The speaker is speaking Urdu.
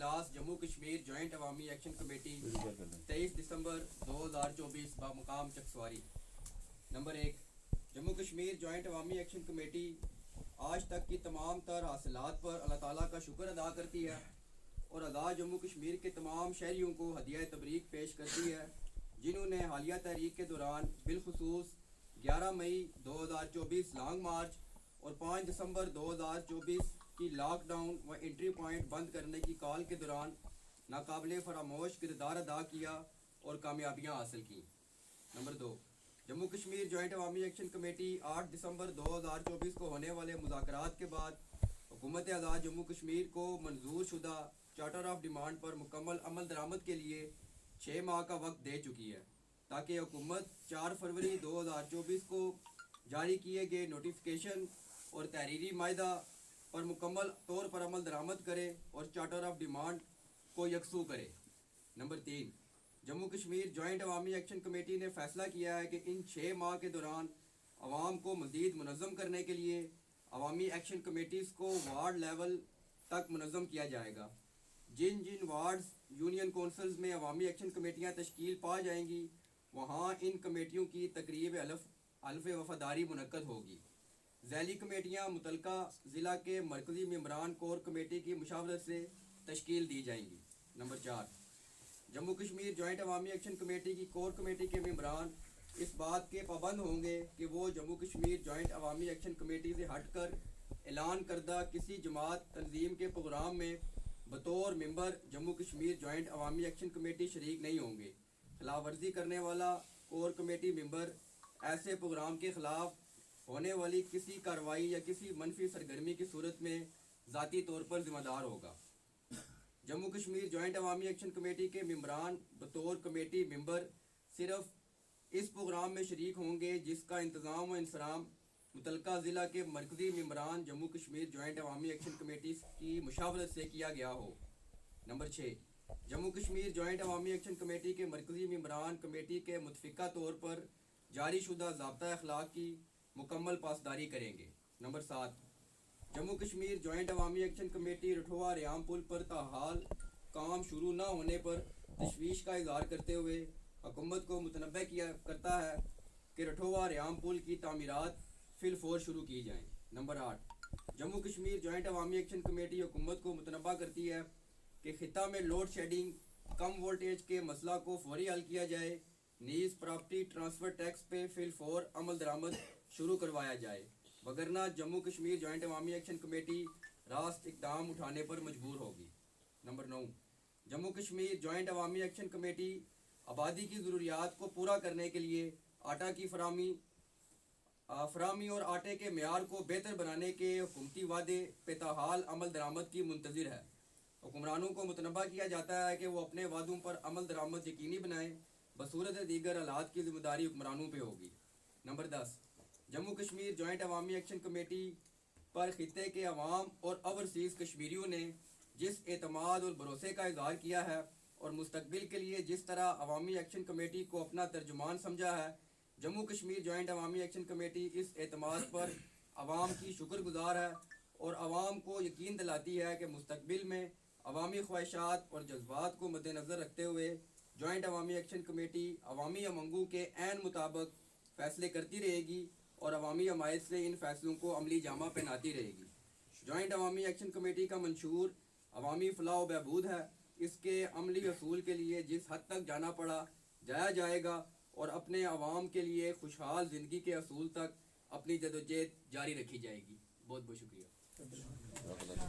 اجلاس جموں کشمیر جوائنٹ عوامی ایکشن کمیٹی 23 دسمبر 2024 بمقام چکسواری۔ نمبر 1، جموں کشمیر جوائنٹ عوامی ایکشن کمیٹی آج تک کی تمام تر حاصلات پر اللہ تعالیٰ کا شکر ادا کرتی ہے اور آزاد جموں کشمیر کے تمام شہریوں کو ہدیہ تبریک پیش کرتی ہے جنہوں نے حالیہ تحریک کے دوران بالخصوص 11 مئی 2024 لانگ مارچ اور 5 دسمبر 2024 کی لاک ڈاؤن و انٹری پوائنٹ بند کرنے کی کال کے دوران ناقابل فراموش کردار ادا کیا اور کامیابیاں حاصل کیں۔ نمبر 2، جموں کشمیر جوائنٹ عوامی ایکشن کمیٹی 8 دسمبر 2024 کو ہونے والے مذاکرات کے بعد حکومت آزاد جموں کشمیر کو منظور شدہ چارٹر آف ڈیمانڈ پر مکمل عمل درآمد کے لیے 6 ماہ کا وقت دے چکی ہے تاکہ حکومت 4 فروری 2024 کو جاری کیے گئے نوٹیفیکیشن اور تحریری معاہدہ پر مکمل طور پر عمل درآمد کرے اور چارٹر آف ڈیمانڈ کو یکسو کرے۔ نمبر 3، جموں کشمیر جوائنٹ عوامی ایکشن کمیٹی نے فیصلہ کیا ہے کہ ان 6 ماہ کے دوران عوام کو مزید منظم کرنے کے لیے عوامی ایکشن کمیٹیز کو وارڈ لیول تک منظم کیا جائے گا۔ جن وارڈز یونین کونسلز میں عوامی ایکشن کمیٹیاں تشکیل پا جائیں گی وہاں ان کمیٹیوں کی تقریب حلف وفاداری منعقد ہوگی۔ ذیلی کمیٹیاں متعلقہ ضلع کے مرکزی ممبران کور کمیٹی کی مشاورت سے تشکیل دی جائیں گی۔ نمبر 4، جموں کشمیر جوائنٹ عوامی ایکشن کمیٹی کی کور کمیٹی کے ممبران اس بات کے پابند ہوں گے کہ وہ جموں کشمیر جوائنٹ عوامی ایکشن کمیٹی سے ہٹ کر اعلان کردہ کسی جماعت تنظیم کے پروگرام میں بطور ممبر جموں کشمیر جوائنٹ عوامی ایکشن کمیٹی شریک نہیں ہوں گے۔ خلاف ورزی کرنے والا کور کمیٹی ممبر ایسے پروگرام کے خلاف ہونے والی کسی کارروائی یا کسی منفی سرگرمی کی صورت میں ذاتی طور پر ذمہ دار ہوگا۔ جموں کشمیر جوائنٹ عوامی ایکشن کمیٹی کے ممبران بطور کمیٹی ممبر صرف اس پروگرام میں شریک ہوں گے جس کا انتظام و انصرام متعلقہ ضلع کے مرکزی ممبران جموں کشمیر جوائنٹ عوامی ایکشن کمیٹی کی مشاورت سے کیا گیا ہو۔ نمبر 6، جموں کشمیر جوائنٹ عوامی ایکشن کمیٹی کے مرکزی ممبران کمیٹی کے متفقہ طور پر جاری شدہ ضابطہ اخلاق کی مکمل پاسداری کریں گے۔ نمبر 7، جموں کشمیر جوائنٹ عوامی ایکشن کمیٹی رٹھوہ ریام پل پر تاحال کام شروع نہ ہونے پر تشویش کا اظہار کرتے ہوئے حکومت کو متنبہ کیا کرتا ہے کہ رٹھوہ ریام پل کی تعمیرات فی الفور شروع کی جائیں۔ نمبر 8، جموں کشمیر جوائنٹ عوامی ایکشن کمیٹی حکومت کو متنبہ کرتی ہے کہ خطہ میں لوڈ شیڈنگ کم وولٹیج کے مسئلہ کو فوری حل کیا جائے، نیز پراپرٹی ٹرانسفر ٹیکس پہ فی الفور عمل درآمد شروع کروایا جائے، وگرنہ جموں کشمیر جوائنٹ عوامی ایکشن کمیٹی راست اقدام اٹھانے پر مجبور ہوگی۔ نمبر 9، جموں کشمیر جوائنٹ عوامی ایکشن کمیٹی آبادی کی ضروریات کو پورا کرنے کے لیے آٹا کی فراہمی اور آٹے کے معیار کو بہتر بنانے کے حکومتی وعدے پہ تاحال عمل درآمد کی منتظر ہے۔ حکمرانوں کو متنبہ کیا جاتا ہے کہ وہ اپنے وعدوں پر عمل درآمد یقینی بنائیں، بصورت دیگر حالات کی ذمہ داری حکمرانوں پہ ہوگی۔ نمبر 10، جموں کشمیر جوائنٹ عوامی ایکشن کمیٹی پر خطے کے عوام اور اوورسیز کشمیریوں نے جس اعتماد اور بھروسے کا اظہار کیا ہے اور مستقبل کے لیے جس طرح عوامی ایکشن کمیٹی کو اپنا ترجمان سمجھا ہے، جموں کشمیر جوائنٹ عوامی ایکشن کمیٹی اس اعتماد پر عوام کی شکر گزار ہے اور عوام کو یقین دلاتی ہے کہ مستقبل میں عوامی خواہشات اور جذبات کو مد نظر رکھتے ہوئے جوائنٹ عوامی ایکشن کمیٹی عوامی امنگوں کے عین مطابق فیصلے کرتی رہے گی اور عوامی حمایت سے ان فیصلوں کو عملی جامہ پہناتی رہے گی۔ جوائنٹ عوامی ایکشن کمیٹی کا منشور عوامی فلاح و بہبود ہے۔ اس کے عملی حصول کے لیے جس حد تک جانا پڑا جایا جائے گا اور اپنے عوام کے لیے خوشحال زندگی کے حصول تک اپنی جدوجہد جاری رکھی جائے گی۔ بہت بہت شکریہ۔